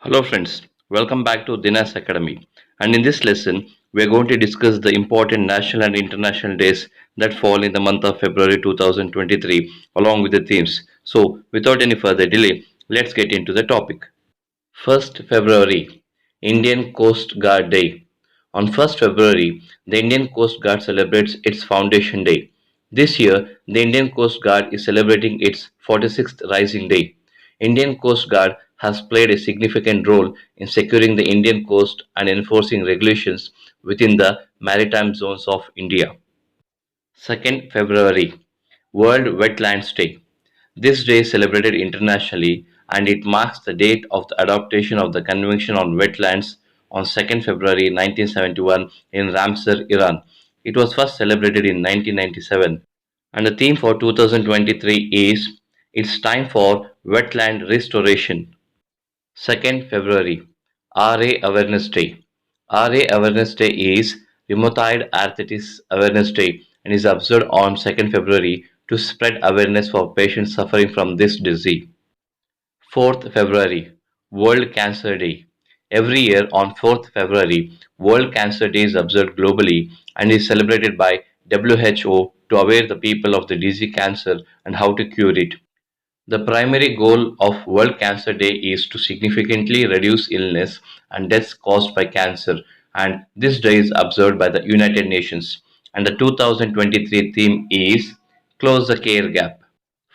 Hello friends, welcome back to Dinas Academy. And in this lesson, we are going to discuss the important national and international days that fall in the month of February 2023 along with the themes. So, without any further delay, let's get into the topic. 1st February, Indian Coast Guard Day. On 1st February, the Indian Coast Guard celebrates its foundation day. This year, the Indian Coast Guard is celebrating its 46th Rising Day. Indian Coast Guard has played a significant role in securing the Indian coast and enforcing regulations within the maritime zones of India. 2nd February, World Wetlands Day. This day is celebrated internationally and it marks the date of the adoption of the Convention on Wetlands on 2nd February 1971 in Ramsar, Iran. It was first celebrated in 1997 and the theme for 2023 is It's Time for Wetland Restoration. 2nd February, RA Awareness Day. RA Awareness Day is Rheumatoid Arthritis Awareness Day and is observed on 2nd February to spread awareness for patients suffering from this disease. 4th February, World Cancer Day. Every year on 4th February, World Cancer Day is observed globally and is celebrated by WHO to aware the people of the disease cancer and how to cure it. The primary goal of World Cancer Day is to significantly reduce illness and deaths caused by cancer, and this day is observed by the United Nations. And the 2023 theme is Close the Care Gap.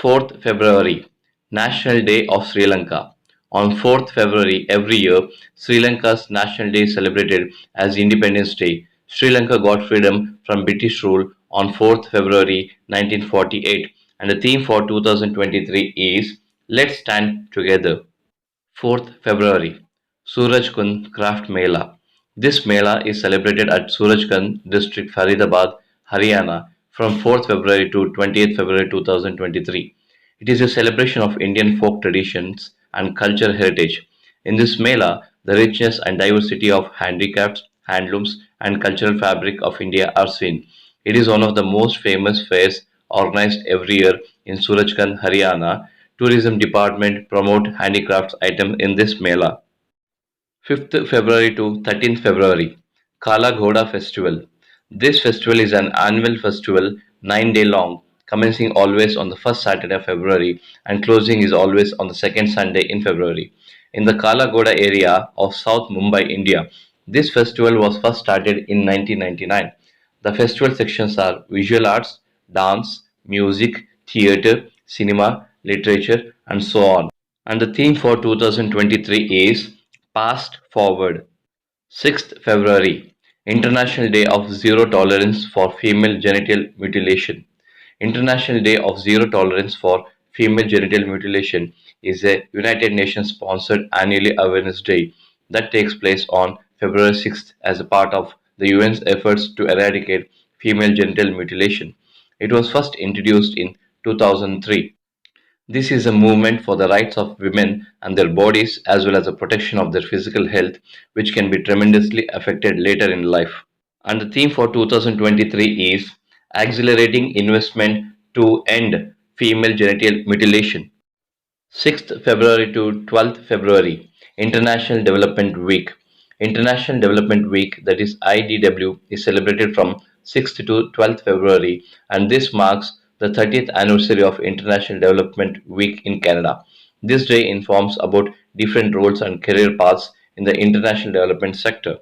4th February, National Day of Sri Lanka. On 4th February every year, Sri Lanka's National Day is celebrated as Independence Day. Sri Lanka got freedom from British rule on 4th February 1948 and the theme for 2023 is Let's Stand Together. 4th February, Surajkund Craft Mela. This Mela is celebrated at Surajkund district, Faridabad, Haryana from 4th February to 20th February 2023. It is a celebration of Indian folk traditions and cultural heritage. In this Mela, the richness and diversity of handicrafts, handlooms, and cultural fabric of India are seen. It is one of the most famous fairs organized every year in Surajkund, Haryana. Tourism department promote handicrafts items in this Mela. 5th February to 13th February, Kala Ghoda Festival. This festival is an annual festival 9 day long, commencing always on the first Saturday of February and closing is always on the second Sunday in February. In the Kala Ghoda area of South Mumbai, India, this festival was first started in 1999. The festival sections are visual arts, dance, music, theatre, cinema, literature, and so on. And the theme for 2023 is Past Forward. 6th February, International Day of Zero Tolerance for Female Genital Mutilation. International Day of Zero Tolerance for Female Genital Mutilation is a United Nations sponsored annually awareness day that takes place on February 6th as a part of the UN's efforts to eradicate female genital mutilation. It was first introduced in 2003. This is a movement for the rights of women and their bodies as well as the protection of their physical health, which can be tremendously affected later in life. And the theme for 2023 is Accelerating Investment to End Female Genital Mutilation. 6th February to 12th February, International Development Week. International Development Week, that is IDW, is celebrated from 6th to 12th February, and this marks the 30th anniversary of International Development Week in Canada. This day informs about different roles and career paths in the international development sector.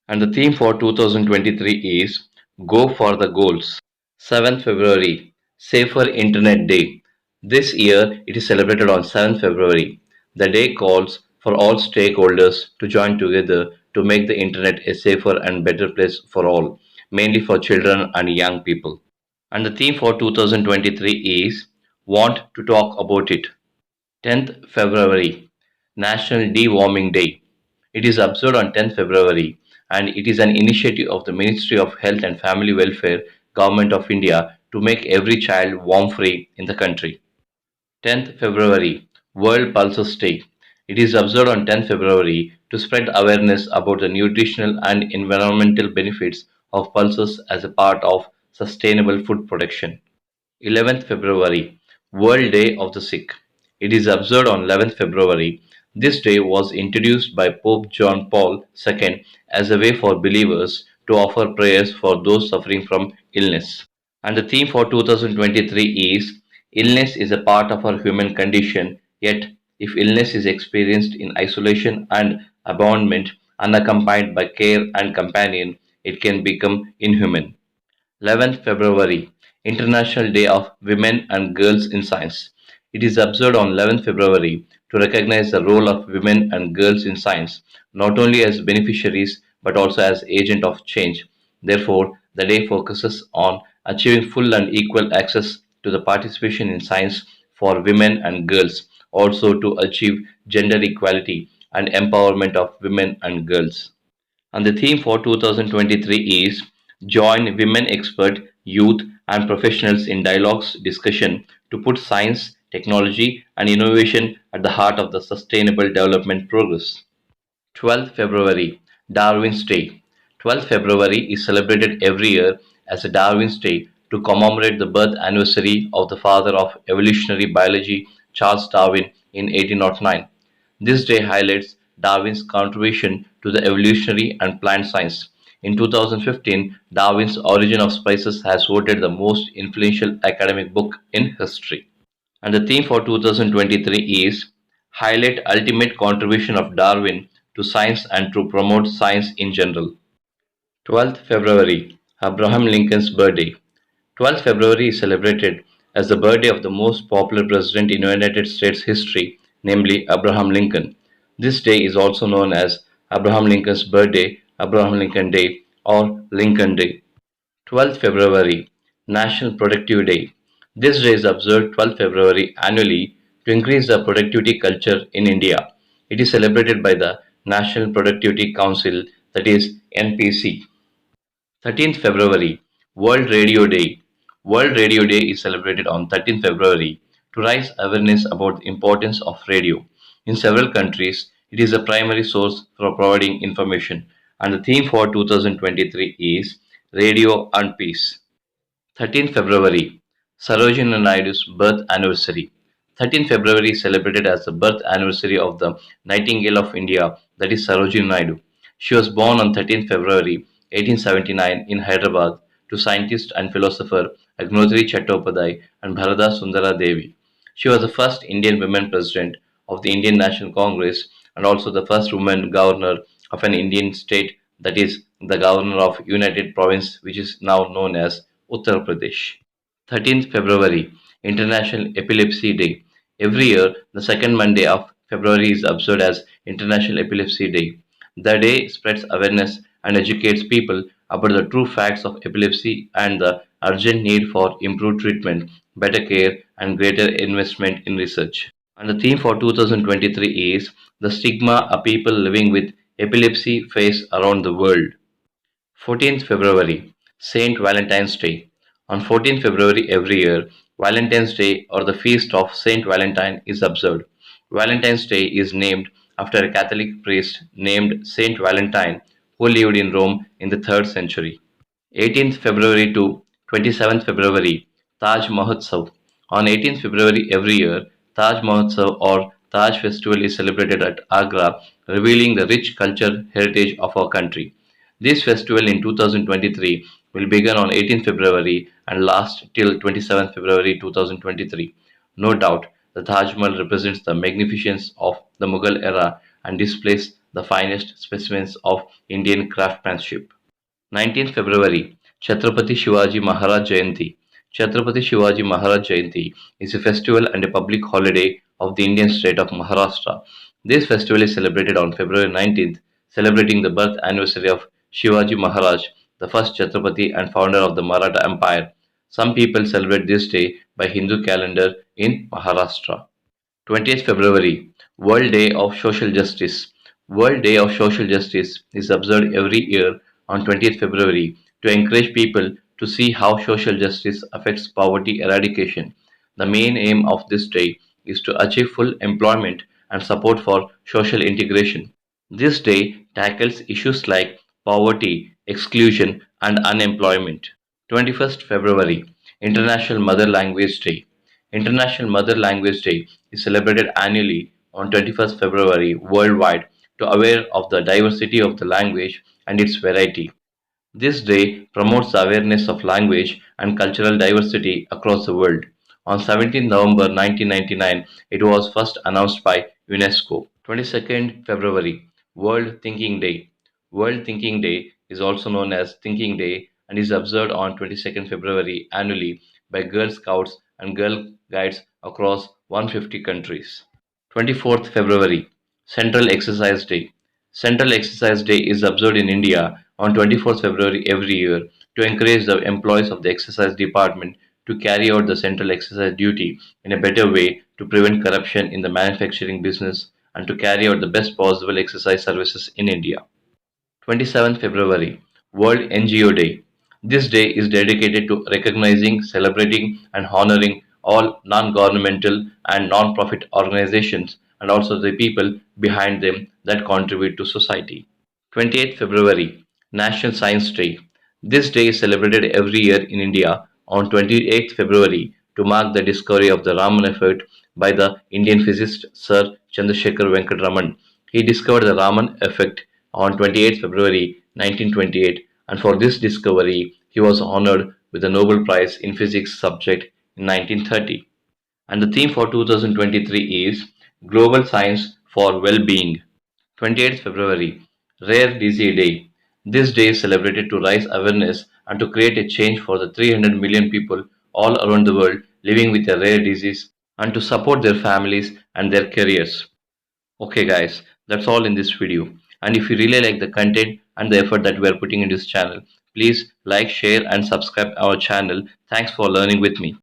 And the theme for 2023 is Go for the Goals. 7th February, Safer Internet Day. This year it is celebrated on 7th February. The day calls for all stakeholders to join together to make the internet a safer and better place for all, mainly for children and young people. And the theme for 2023 is Want to Talk About It. 10th February, National Deworming Day. It is observed on 10th February and it is an initiative of the Ministry of Health and Family Welfare, Government of India to make every child worm free in the country. 10th February, World Pulses Day. It is observed on 10th February to spread awareness about the nutritional and environmental benefits of pulses as a part of sustainable food production. 11th February, World Day of the Sick. It is observed on 11th February. This day was introduced by Pope John Paul II as a way for believers to offer prayers for those suffering from illness. And the theme for 2023 is Illness is a part of our human condition, yet, if illness is experienced in isolation and abandonment, unaccompanied by care and companion, it can become inhuman. 11th February, International Day of Women and Girls in Science. It is observed on 11th February to recognize the role of women and girls in science, not only as beneficiaries but also as agent of change. Therefore, the day focuses on achieving full and equal access to the participation in science for women and girls, also to achieve gender equality and empowerment of women and girls. And the theme for 2023 is Join women expert, youth, and professionals in dialogues discussion to put science, technology, and innovation at the heart of the sustainable development progress. 12th February, Darwin's Day. 12th February is celebrated every year as a Darwin's Day to commemorate the birth anniversary of the father of evolutionary biology, Charles Darwin, in 1809. This day highlights Darwin's contribution to the evolutionary and plant science. In 2015, Darwin's Origin of Species has voted the most influential academic book in history. And the theme for 2023 is Highlight Ultimate Contribution of Darwin to Science and to Promote Science in General. 12th February, Abraham Lincoln's birthday. 12th February is celebrated as the birthday of the most popular president in United States history, namely Abraham Lincoln. This day is also known as Abraham Lincoln's birthday, Abraham Lincoln Day, or Lincoln Day. 12th February, National Productive Day. This day is observed 12th February annually to increase the productivity culture in India. It is celebrated by the National Productivity Council, that is NPC. 13th February, World Radio Day. World Radio Day is celebrated on 13th February to raise awareness about the importance of radio. In several countries, it is a primary source for providing information, and the theme for 2023 is Radio and Peace. 13th February, Sarojini Naidu's birth anniversary. 13th February is celebrated as the birth anniversary of the Nightingale of India, that is Sarojini Naidu. She was born on 13th February 1879 in Hyderabad to scientist and philosopher Agnotri Chattopadhyay and Bharata Sundara Devi. She was the first Indian woman president of the Indian National Congress and also the first woman governor of an Indian state, that is the governor of United Province, which is now known as Uttar Pradesh. 13th February, International Epilepsy Day. Every year, the second Monday of February is observed as International Epilepsy Day. The day spreads awareness and educates people about the true facts of epilepsy and the urgent need for improved treatment, better care, and greater investment in research. And the theme for 2023 is the stigma a people living with epilepsy face around the world. 14th February, Saint Valentine's Day. On 14th February every year, Valentine's Day or the feast of Saint Valentine is observed. Valentine's Day is named after a Catholic priest named Saint Valentine who lived in Rome in the 3rd century. 18th February to 27th February, Taj Mahotsav. On 18th February every year, Taj Mahotsav or Taj Festival is celebrated at Agra, revealing the rich cultural heritage of our country. This festival in 2023 will begin on 18th February and last till 27th February 2023. No doubt, the Taj Mahal represents the magnificence of the Mughal era and displays the finest specimens of Indian craftsmanship. 19th February, Chhatrapati Shivaji Maharaj Jayanti. Chhatrapati Shivaji Maharaj Jayanti is a festival and a public holiday of the Indian state of Maharashtra. This festival is celebrated on February 19th, celebrating the birth anniversary of Shivaji Maharaj, the first Chhatrapati and founder of the Maratha Empire. Some people celebrate this day by Hindu calendar in Maharashtra. 20th February, World Day of Social Justice. World Day of Social Justice is observed every year on 20th February to encourage people to see how social justice affects poverty eradication. The main aim of this day is to achieve full employment and support for social integration. This day tackles issues like poverty, exclusion, and unemployment. 21st February, International Mother Language Day. International Mother Language Day is celebrated annually on 21st February worldwide to aware of the diversity of the language and its variety. This day promotes the awareness of language and cultural diversity across the world. On 17 November 1999, it was first announced by UNESCO. 22nd February, World Thinking Day. World Thinking Day is also known as Thinking Day and is observed on 22nd February annually by Girl Scouts and Girl Guides across 150 countries. 24th February, Central Exercise Day. Central Exercise Day is observed in India on 24th February every year to encourage the employees of the exercise department to carry out the central exercise duty in a better way to prevent corruption in the manufacturing business and to carry out the best possible exercise services in India. 27th February, World NGO Day. This day is dedicated to recognizing, celebrating, and honoring all non governmental and non profit organizations and also the people behind them that contribute to society. 28th February, National Science Day. This day is celebrated every year in India on 28th February to mark the discovery of the Raman effect by the Indian physicist Sir Chandrasekhar Venkat Raman. He discovered the Raman effect on 28th February 1928, and for this discovery, he was honored with the Nobel Prize in Physics subject in 1930. And the theme for 2023 is Global Science for Well-being. 28th February, Rare Disease Day. This day is celebrated to raise awareness and to create a change for the 300 million people all around the world living with a rare disease and to support their families and their careers. Okay, guys, that's all in this video. And if you really like the content and the effort that we are putting in this channel, please like, share, and subscribe our channel. Thanks for learning with me.